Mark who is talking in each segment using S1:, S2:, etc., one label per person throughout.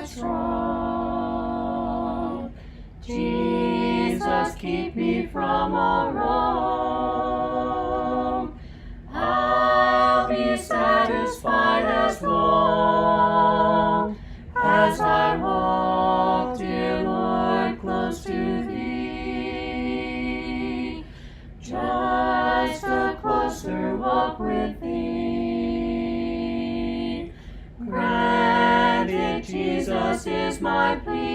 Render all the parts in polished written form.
S1: heart strong. Jesus, keep me from all wrong. I'll be satisfied as long as I walk, dear Lord, close to Thee. Just a closer walk with Thee. Grant it, Jesus, is my plea.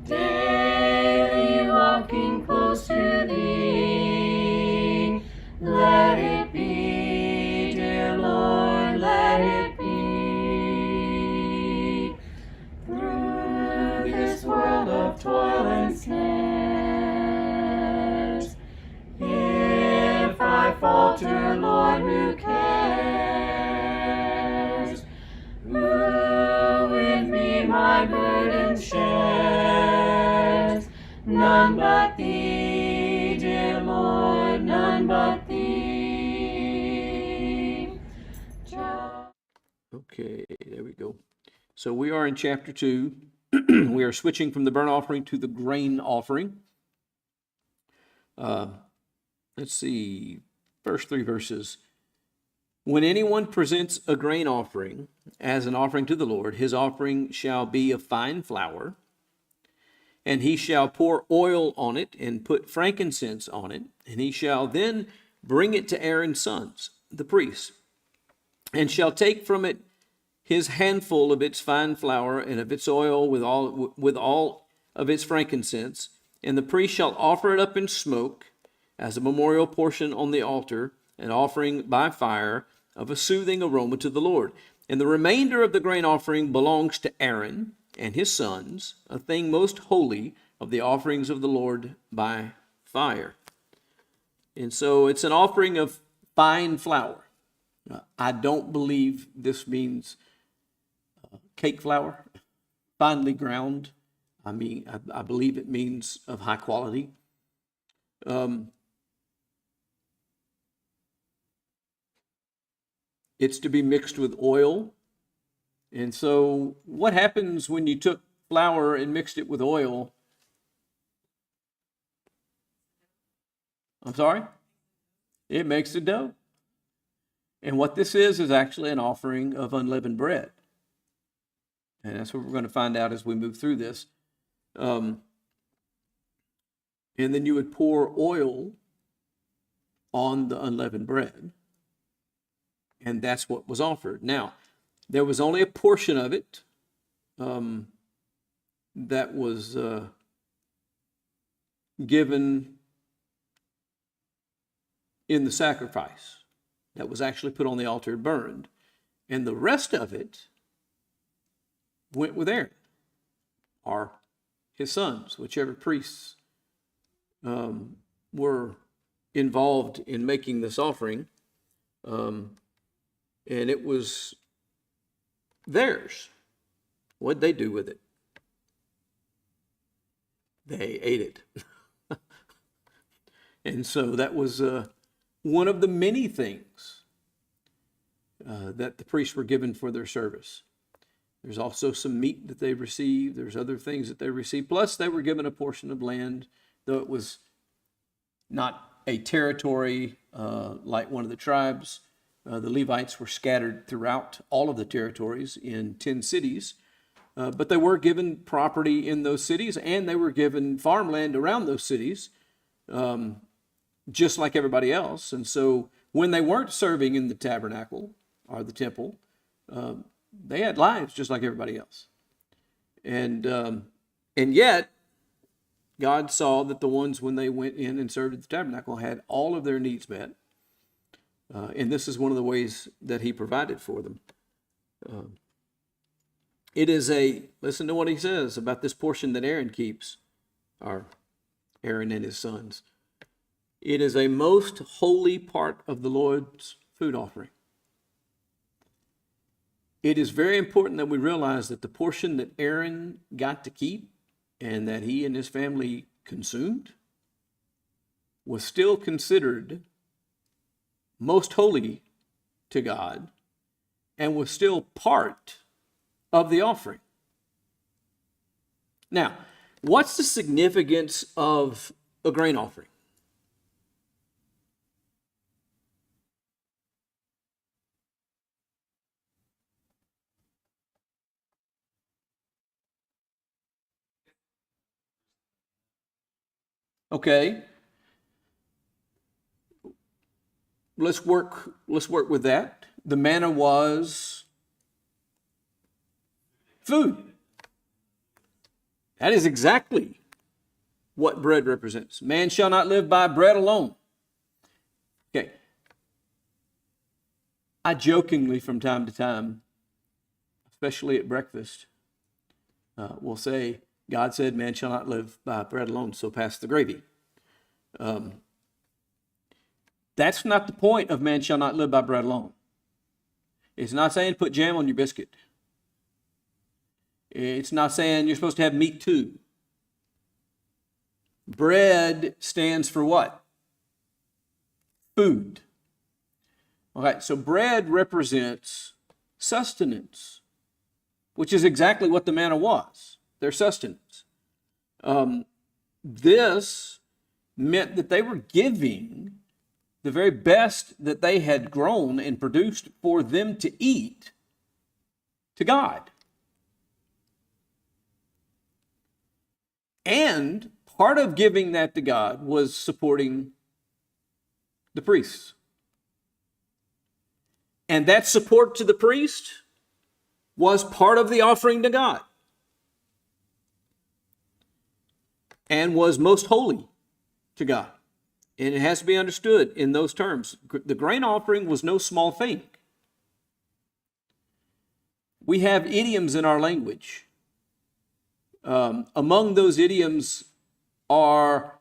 S1: Daily walking close to Thee. Let it be, dear Lord, let it be. Through this world of toil and snares, if I falter, Lord, who cares? Who with me my burden shares? None but Thee, dear Lord, none but Thee.
S2: Okay, there we go. So we are in chapter 2. We are switching from the burnt offering to the grain offering. Let's see, first 3 verses. When anyone presents a grain offering as an offering to the Lord, his offering shall be of fine flour, and he shall pour oil on it and put frankincense on it, and he shall then bring it to Aaron's sons, the priests, and shall take from it his handful of its fine flour and of its oil with all of its frankincense, and the priest shall offer it up in smoke as a memorial portion on the altar, an offering by fire of a soothing aroma to the Lord. And the remainder of the grain offering belongs to Aaron and his sons, a thing most holy of the offerings of the Lord by fire. And so it's an offering of fine flour. I don't believe this means cake flour, finely ground. I believe it means of high quality. It's to be mixed with oil. And so what happens when you took flour and mixed it with oil? I'm sorry? It makes a dough. And what this is actually an offering of unleavened bread. And that's what we're going to find out as we move through this. And then you would pour oil on the unleavened bread. And that's what was offered. Now, there was only a portion of it that was given in the sacrifice that was actually put on the altar and burned. And the rest of it went with Aaron or his sons, whichever priests were involved in making this offering. And it was theirs. What'd they do with it? They ate it. And so that was one of the many things that the priests were given for their service. There's also some meat that they received. There's other things that they received. Plus, they were given a portion of land, though it was not a territory like one of the tribes. The Levites were scattered throughout all of the territories in 10 cities. But they were given property in those cities, and they were given farmland around those cities, just like everybody else. And so when they weren't serving in the tabernacle or the temple, they had lives just like everybody else. And yet, God saw that the ones, when they went in and served at the tabernacle, had all of their needs met. And this is one of the ways that he provided for them. It is listen to what he says about this portion that Aaron keeps, or Aaron and his sons. It is a most holy part of the Lord's food offering. It is very important that we realize that the portion that Aaron got to keep and that he and his family consumed was still considered most holy to God and was still part of the offering. Now, what's the significance of a grain offering? Okay, let's work with that. The manna was food. That is exactly what bread represents. Man shall not live by bread alone. Okay. I jokingly from time to time, especially at breakfast, will say, God said, man shall not live by bread alone, so pass the gravy. That's not the point of man shall not live by bread alone. It's not saying put jam on your biscuit. It's not saying you're supposed to have meat too. Bread stands for what? Food. Okay, so bread represents sustenance, which is exactly what the manna was, their sustenance. This meant that they were giving the very best that they had grown and produced for them to eat to God. And part of giving that to God was supporting the priests. And that support to the priest was part of the offering to God and was most holy to God. And it has to be understood in those terms. The grain offering was no small thing. We have idioms in our language. Among those idioms are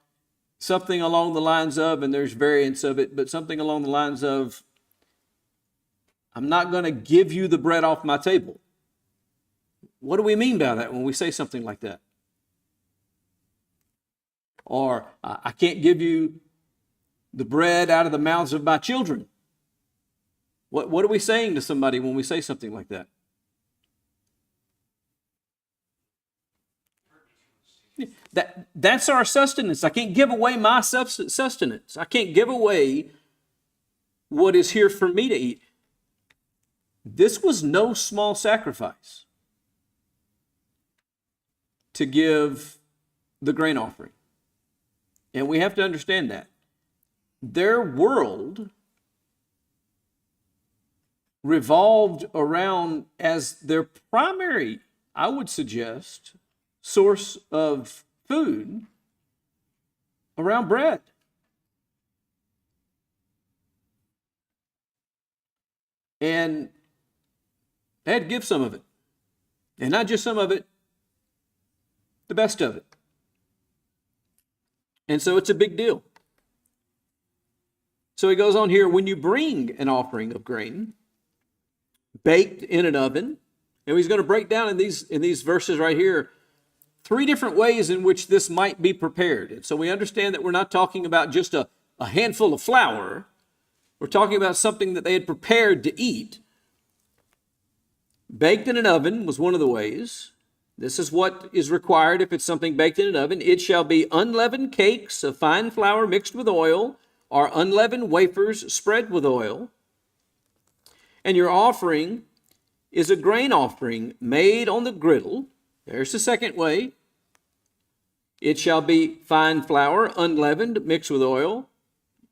S2: something along the lines of, and there's variants of it, but something along the lines of, I'm not going to give you the bread off my table. What do we mean by that when we say something like that? Or, I can't give you the bread out of the mouths of my children. What are we saying to somebody when we say something like that? That's our sustenance. I can't give away my sustenance. I can't give away what is here for me to eat. This was no small sacrifice to give the grain offering. And we have to understand that. Their world revolved around, as their primary, I would suggest, source of food, around bread. And they had to give some of it. And not just some of it, the best of it. And so it's a big deal. So he goes on here, when you bring an offering of grain, baked in an oven, and he's going to break down in these verses right here, 3 different ways in which this might be prepared. And so we understand that we're not talking about just a handful of flour. We're talking about something that they had prepared to eat. Baked in an oven was one of the ways. This is what is required if it's something baked in an oven. It shall be unleavened cakes of fine flour mixed with oil, or unleavened wafers spread with oil. And your offering is a grain offering made on the griddle. There's the second way. It shall be fine flour, unleavened, mixed with oil.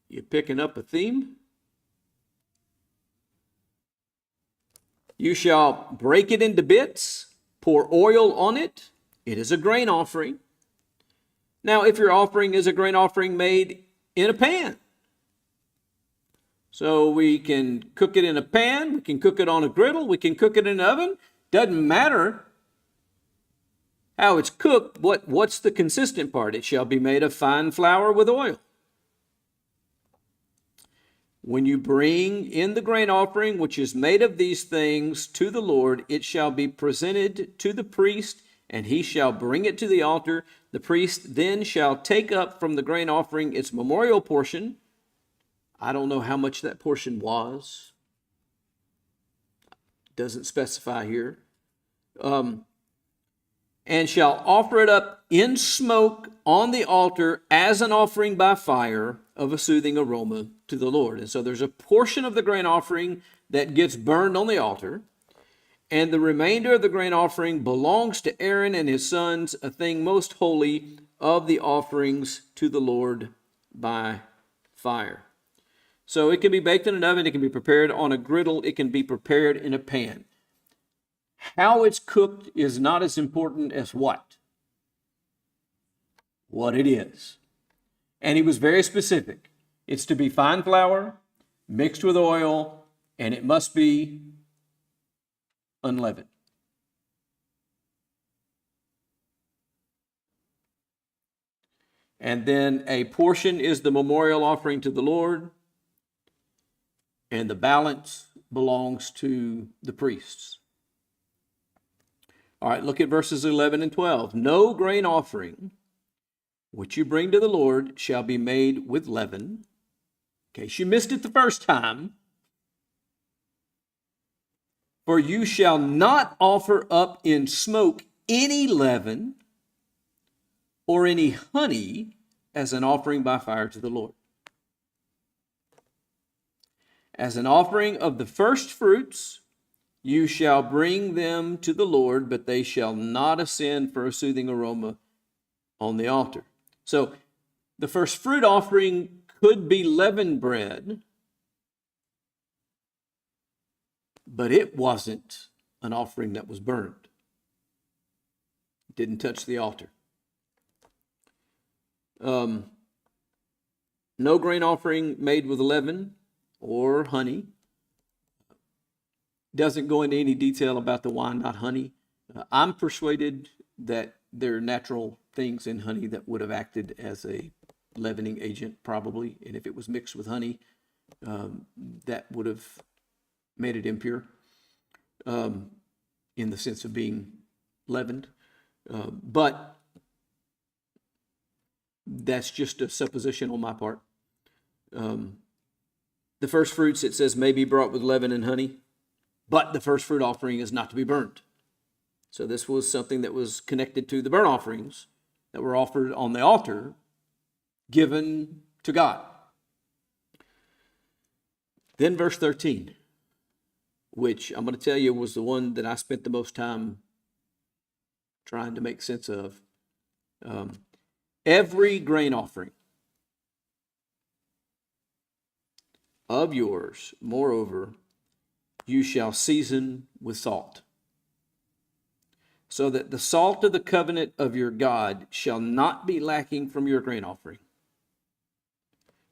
S2: You picking up a theme? You shall break it into bits, pour oil on it. It is a grain offering. Now, if your offering is a grain offering made in a pan, so we can cook it in a pan, we can cook it on a griddle, we can cook it in an oven. Doesn't matter how it's cooked. What's the consistent part? It shall be made of fine flour with oil. When you bring in the grain offering, which is made of these things, to the Lord, it shall be presented to the priest, and he shall bring it to the altar. The priest then shall take up from the grain offering its memorial portion. I don't know how much that portion was. Doesn't specify here. And shall offer it up in smoke on the altar as an offering by fire of a soothing aroma to the Lord. And so there's a portion of the grain offering that gets burned on the altar, and the remainder of the grain offering belongs to Aaron and his sons, a thing most holy of the offerings to the Lord by fire. So it can be baked in an oven, it can be prepared on a griddle, it can be prepared in a pan. How it's cooked is not as important as what? What it is. And he was very specific. It's to be fine flour, mixed with oil, and it must be unleavened. And then a portion is the memorial offering to the Lord, and the balance belongs to the priests. All right, look at verses 11 and 12. No grain offering which you bring to the Lord shall be made with leaven. In case you missed it the first time. For you shall not offer up in smoke any leaven or any honey as an offering by fire to the Lord. As an offering of the first fruits, you shall bring them to the Lord, but they shall not ascend for a soothing aroma on the altar. So the first fruit offering could be leavened bread, but it wasn't an offering that was burned. It didn't touch the altar. No grain offering made with leaven or honey. Doesn't go into any detail about the why not honey. I'm persuaded that there are natural things in honey that would have acted as a leavening agent, probably. And if it was mixed with honey, that would have made it impure in the sense of being leavened. But that's just a supposition on my part. The first fruits, it says, may be brought with leaven and honey, but the first fruit offering is not to be burnt. So this was something that was connected to the burnt offerings that were offered on the altar, given to God. Then verse 13, which I'm going to tell you was the one that I spent the most time trying to make sense of. Every grain offering of yours, moreover, you shall season with salt, so that the salt of the covenant of your God shall not be lacking from your grain offering.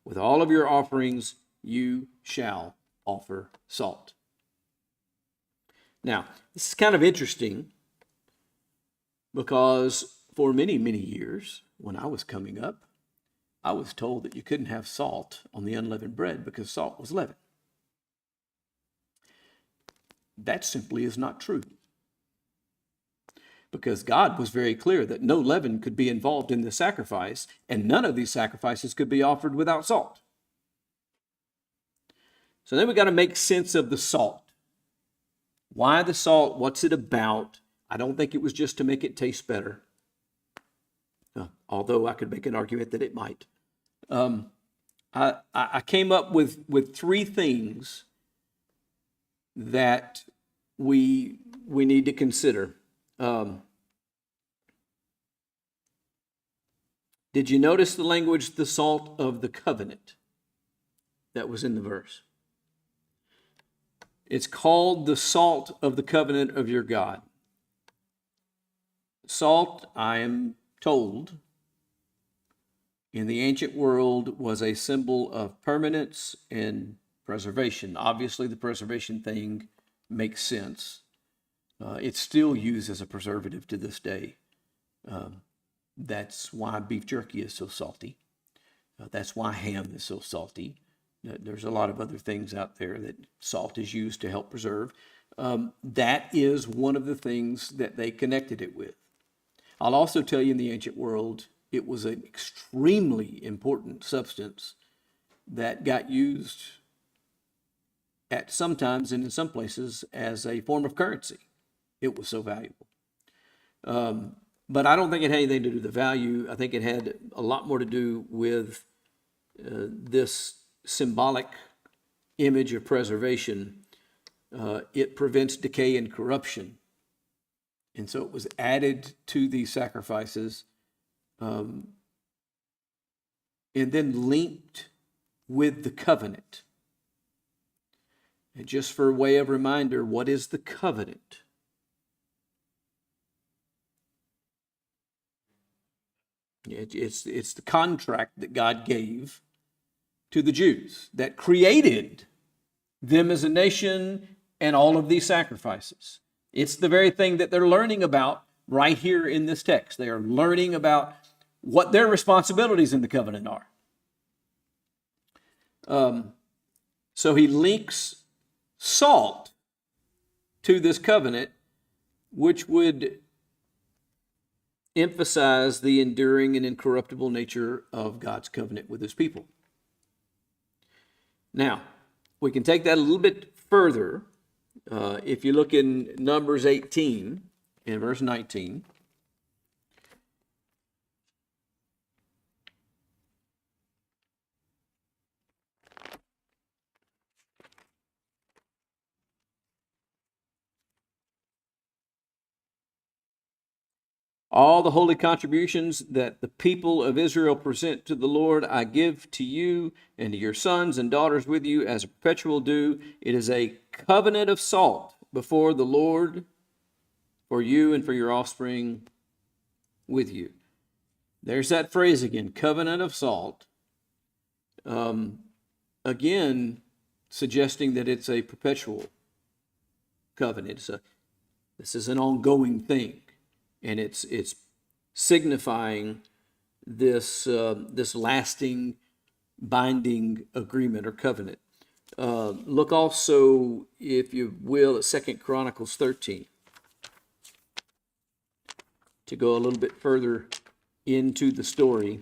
S2: With all of your offerings, you shall offer salt. Now, this is kind of interesting because for many, many years, when I was coming up, I was told that you couldn't have salt on the unleavened bread because salt was leaven. That simply is not true. Because God was very clear that no leaven could be involved in the sacrifice, and none of these sacrifices could be offered without salt. So then we got to make sense of the salt. Why the salt? What's it about? I don't think it was just to make it taste better. Although I could make an argument that it might. I came up with three things that we need to consider. Did you notice the language, the salt of the covenant, that was in the verse? It's called the salt of the covenant of your God. Salt, I am told, in the ancient world was a symbol of permanence and preservation. Obviously, the preservation thing makes sense. It's still used as a preservative to this day. That's why beef jerky is so salty. That's why ham is so salty. There's a lot of other things out there that salt is used to help preserve. That is one of the things that they connected it with. I'll also tell you, in the ancient world, it was an extremely important substance that got used at sometimes and in some places as a form of currency. it was so valuable. But I don't think it had anything to do with the value. I think it had a lot more to do with this symbolic image of preservation. It prevents decay and corruption. And so it was added to these sacrifices and then linked with the covenant. And just for way of reminder, what is the covenant? It's the contract that God gave to the Jews that created them as a nation and all of these sacrifices. It's the very thing that they're learning about right here in this text. They are learning about what their responsibilities in the covenant are. So he links salt to this covenant, which would emphasize the enduring and incorruptible nature of God's covenant with his people. Now, we can take that a little bit further. If you look in Numbers 18 and verse 19, all the holy contributions that the people of Israel present to the Lord, I give to you and to your sons and daughters with you as a perpetual due. It is a covenant of salt before the Lord for you and for your offspring with you. There's that phrase again, covenant of salt. Again, suggesting that it's a perpetual covenant. This is an ongoing thing. And it's signifying this lasting binding agreement or covenant. Look also, if you will, at 2 Chronicles 13 to go a little bit further into the story.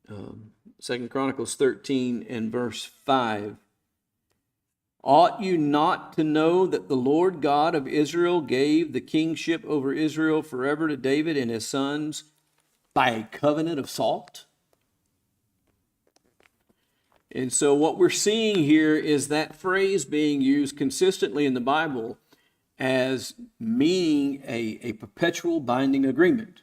S2: 2 Chronicles 13 and verse 5. Ought you not to know that the Lord God of Israel gave the kingship over Israel forever to David and his sons by a covenant of salt? And so what we're seeing here is that phrase being used consistently in the Bible as meaning a perpetual binding agreement.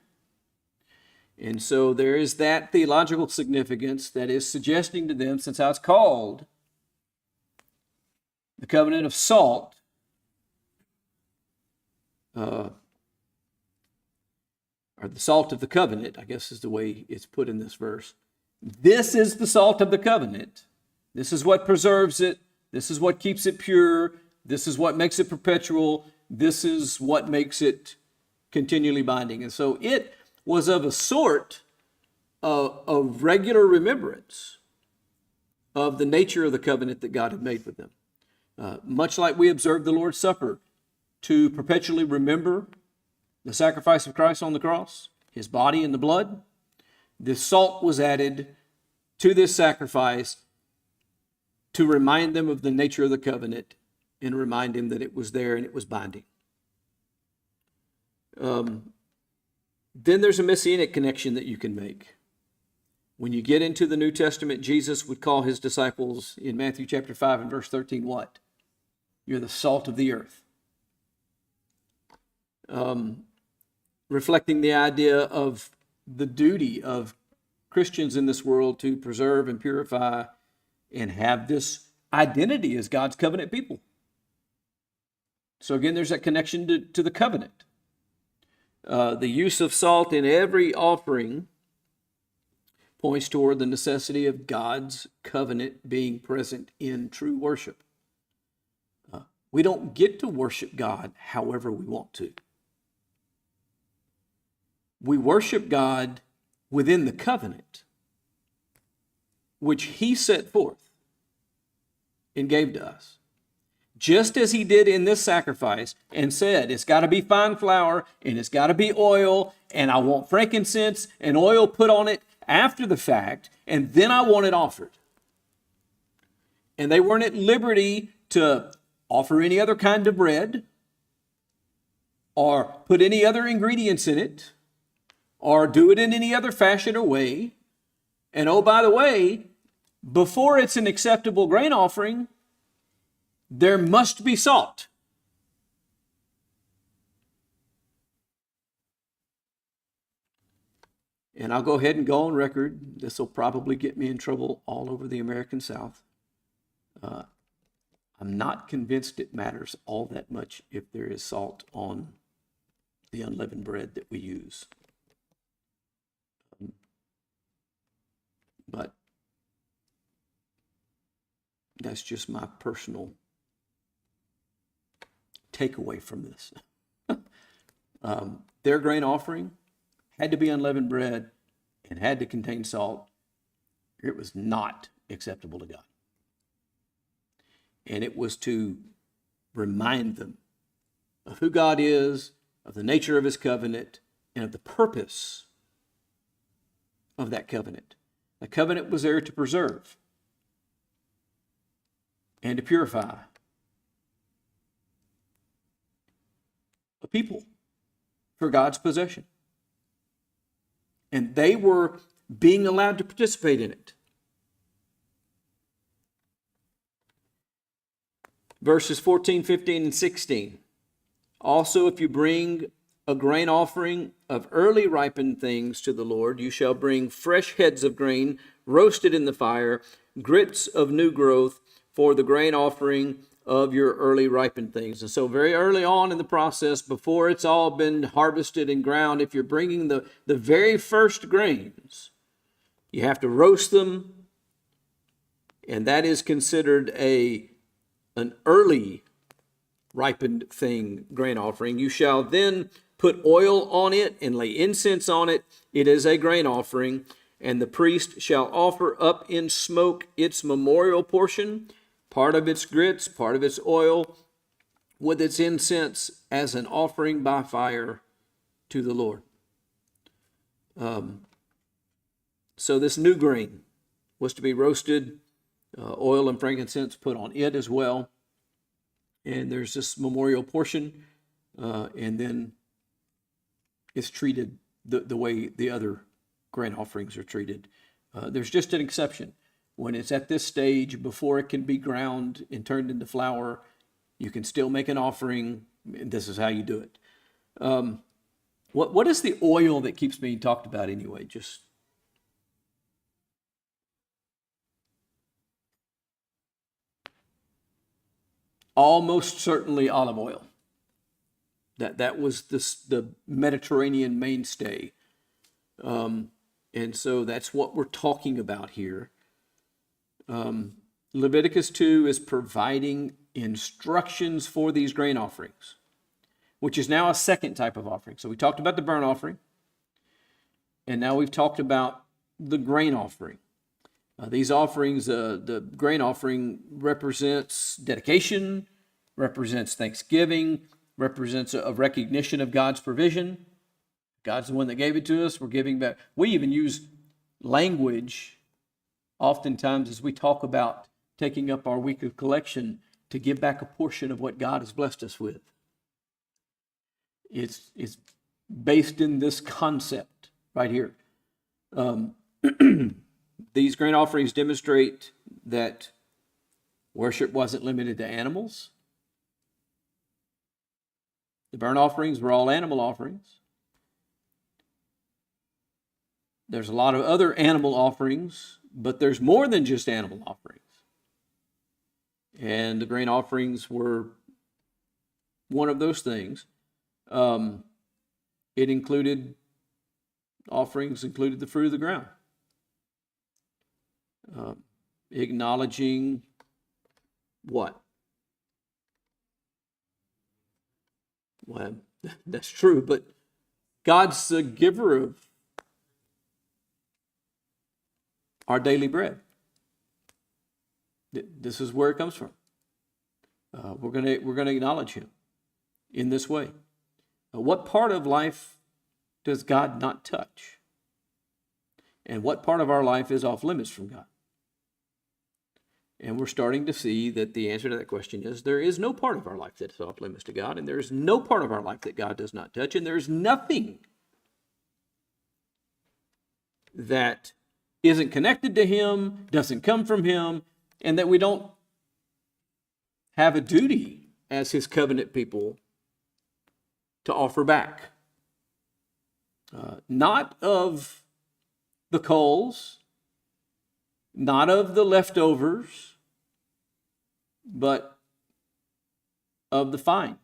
S2: And so there is that theological significance that is suggesting to them, since how it's called the covenant of salt, or the salt of the covenant, I guess is the way it's put in this verse. This is the salt of the covenant. This is what preserves it. This is what keeps it pure. This is what makes it perpetual. This is what makes it continually binding. And so it was of a sort of regular remembrance of the nature of the covenant that God had made with them. Much like we observe the Lord's Supper to perpetually remember the sacrifice of Christ on the cross, his body and the blood, this salt was added to this sacrifice to remind them of the nature of the covenant and remind them that it was there and it was binding. Then there's a messianic connection that you can make. When you get into the New Testament, Jesus would call his disciples in Matthew chapter 5 and verse 13 what? You're the salt of the earth. Reflecting the idea of the duty of Christians in this world to preserve and purify and have this identity as God's covenant people. So again, there's that connection to the covenant. The use of salt in every offering points toward the necessity of God's covenant being present in true worship. We don't get to worship God however we want to. We worship God within the covenant, which he set forth and gave to us. Just as he did in this sacrifice and said, it's got to be fine flour and it's got to be oil, and I want frankincense and oil put on it after the fact, and then I want it offered. And they weren't at liberty to offer any other kind of bread, or put any other ingredients in it, or do it in any other fashion or way. And oh, by the way, before it's an acceptable grain offering, there must be salt. And I'll go ahead and go on record. This will probably get me in trouble all over the American South. I'm not convinced it matters all that much if there is salt on the unleavened bread that we use. But that's just my personal takeaway from this. Their grain offering had to be unleavened bread and had to contain salt. It was not acceptable to God. And it was to remind them of who God is, of the nature of his covenant, and of the purpose of that covenant. The covenant was there to preserve and to purify a people for God's possession. And they were being allowed to participate in it. Verses 14, 15, and 16. Also, if you bring a grain offering of early ripened things to the Lord, you shall bring fresh heads of grain roasted in the fire, grits of new growth for the grain offering of your early ripened things. And so very early on in the process, before it's all been harvested and ground, if you're bringing the very first grains, you have to roast them, and that is considered an early ripened thing grain offering. You shall then put oil on it and lay incense on it. It is a grain offering, and the priest shall offer up in smoke its memorial portion, part of its grits, part of its oil, with its incense as an offering by fire to the Lord. So this new grain was to be roasted, oil and frankincense put on it as well. And there's this memorial portion, and then it's treated the way the other grain offerings are treated. There's just an exception. When it's at this stage, before it can be ground and turned into flour, you can still make an offering. This is how you do it. What is the oil that keeps being talked about anyway? Just almost certainly olive oil. That was the Mediterranean mainstay. And so that's what we're talking about here. Leviticus 2 is providing instructions for these grain offerings, which is now a second type of offering. So we talked about the burnt offering, and now we've talked about the grain offering. These offerings, the grain offering represents dedication, represents thanksgiving, represents a recognition of God's provision. God's the one that gave it to us. We're giving back. We even use language oftentimes as we talk about taking up our week of collection to give back a portion of what God has blessed us with. It's based in this concept right here. These grain offerings demonstrate that worship wasn't limited to animals. The burnt offerings were all animal offerings. There's a lot of other animal offerings, but there's more than just animal offerings. And the grain offerings were one of those things. It included the fruit of the ground. Acknowledging what? Well, that's true, but God's the giver of our daily bread. This is where it comes from. We're going to acknowledge Him in this way. What part of life does God not touch? And what part of our life is off limits from God? And we're starting to see that the answer to that question is there is no part of our life that's off limits to God, and there is no part of our life that God does not touch, and there is nothing that isn't connected to Him, doesn't come from Him, and that we don't have a duty as His covenant people to offer back. Not of the coals, not of the leftovers, but of the fine,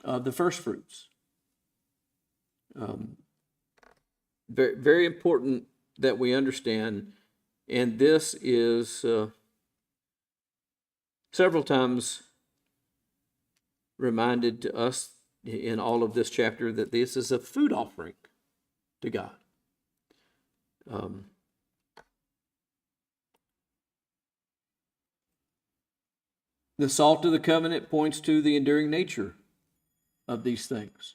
S2: of the first fruits. Very, very important that we understand, and this is several times reminded to us in all of this chapter that this is a food offering to God. The salt of the covenant points to the enduring nature of these things.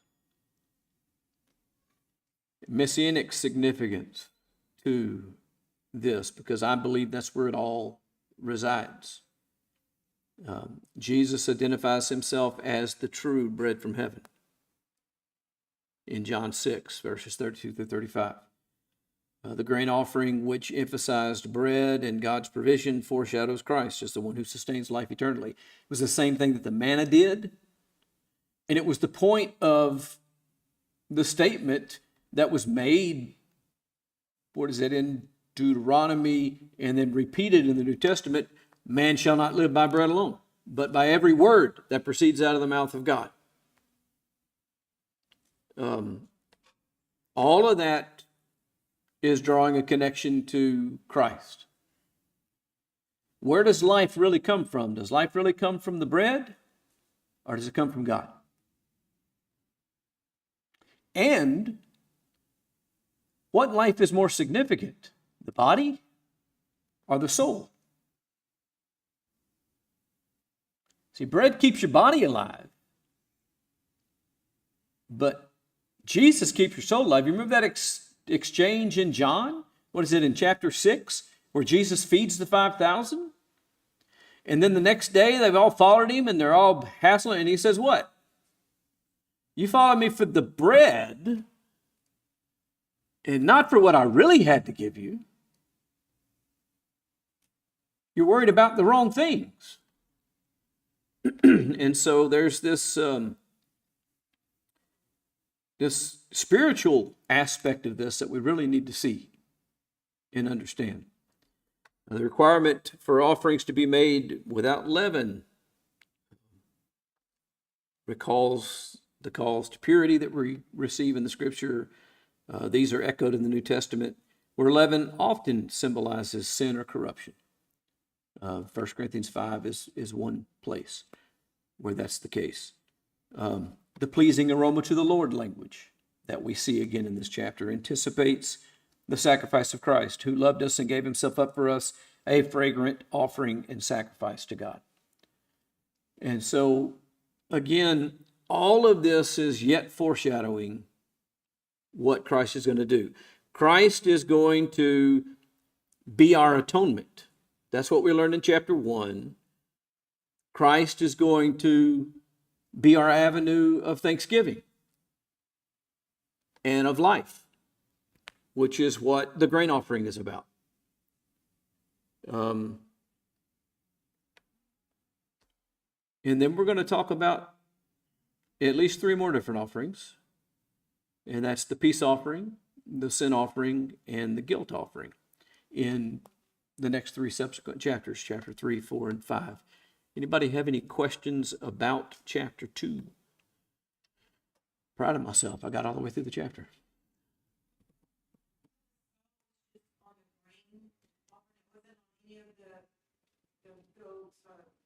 S2: Messianic significance to this, because I believe that's where it all resides. Jesus identifies himself as the true bread from heaven in John 6, verses 32 through 35. The grain offering, which emphasized bread and God's provision, foreshadows Christ as the one who sustains life eternally. It was the same thing that the manna did, and it was the point of the statement that was made, in Deuteronomy, and then repeated in the New Testament: man shall not live by bread alone, but by every word that proceeds out of the mouth of God. All of that is drawing a connection to Christ. Where does life really come from? Does life really come from the bread, or does it come from God? And what life is more significant, the body or the soul? See, bread keeps your body alive, but Jesus keeps your soul alive. You remember that exchange in John? In chapter 6, where Jesus feeds the 5,000? And then the next day, they've all followed him, and they're all hassling, and he says, what? You follow me for the bread, and not for what I really had to give you. You're worried about the wrong things. And so there's this this spiritual aspect of this that we really need to see and understand. The requirement for offerings to be made without leaven recalls the calls to purity that we receive in the Scripture. These are echoed in the New Testament, where leaven often symbolizes sin or corruption. 1 Corinthians 5 is one place where that's the case. The pleasing aroma to the Lord language that we see again in this chapter anticipates the sacrifice of Christ, who loved us and gave himself up for us, a fragrant offering and sacrifice to God. And so, again, all of this is yet foreshadowing what Christ is going to do. Christ is going to be our atonement. That's what we learned in chapter 1. Christ is going to be our avenue of thanksgiving and of life, which is what the grain offering is about. And then we're going to talk about at least 3 more different offerings, and that's the peace offering, the sin offering, and the guilt offering in the next 3 subsequent chapters, chapter 3, 4, and 5. Anybody have any questions about chapter 2? Proud of myself. I got all the way through the chapter.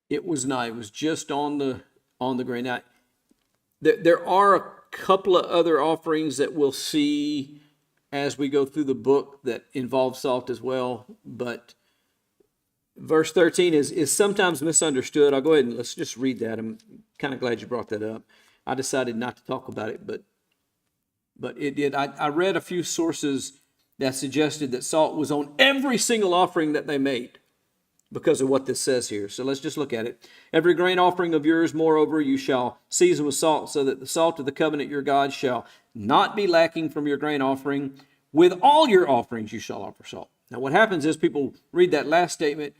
S2: It was not. It was just on the grain. Now, there are a couple of other offerings that we'll see as we go through the book that involve salt as well, but verse 13 is sometimes misunderstood. I'll go ahead and let's just read that. I'm kind of glad you brought that up. I decided not to talk about it, but it did. I read a few sources that suggested that salt was on every single offering that they made because of what this says here. So let's just look at it. Every grain offering of yours, moreover, you shall season with salt, so that the salt of the covenant your God shall not be lacking from your grain offering. With all your offerings you shall offer salt. Now what happens is people read that last statement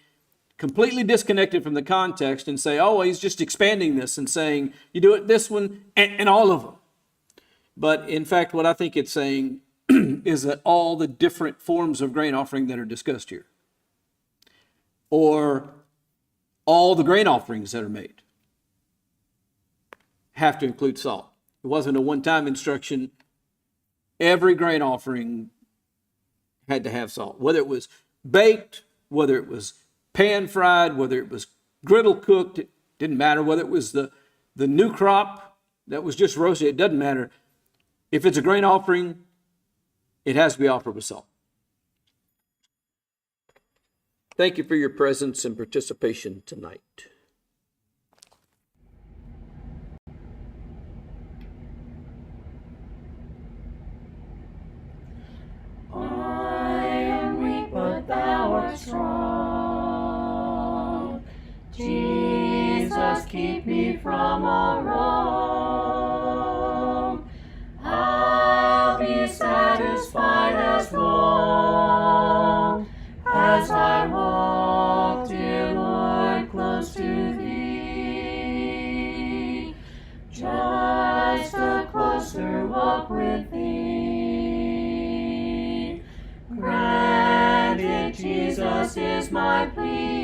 S2: completely disconnected from the context and say, oh, he's just expanding this and saying, you do it this one and all of them. But in fact, what I think it's saying is that all the different forms of grain offering that are discussed here, or all the grain offerings that are made, have to include salt. It wasn't a one-time instruction. Every grain offering had to have salt, whether it was baked, whether it was pan-fried, whether it was griddle cooked. It didn't matter whether it was the new crop that was just roasted. It doesn't matter. If it's a grain offering, it has to be offered with salt. Thank you for your presence and participation tonight.
S1: I am weak, but thou art strong. Jesus, keep me from all wrong. I'll be satisfied as long as I walk, dear Lord, close to thee. Just a closer walk with thee. Grant it, Jesus, is my plea.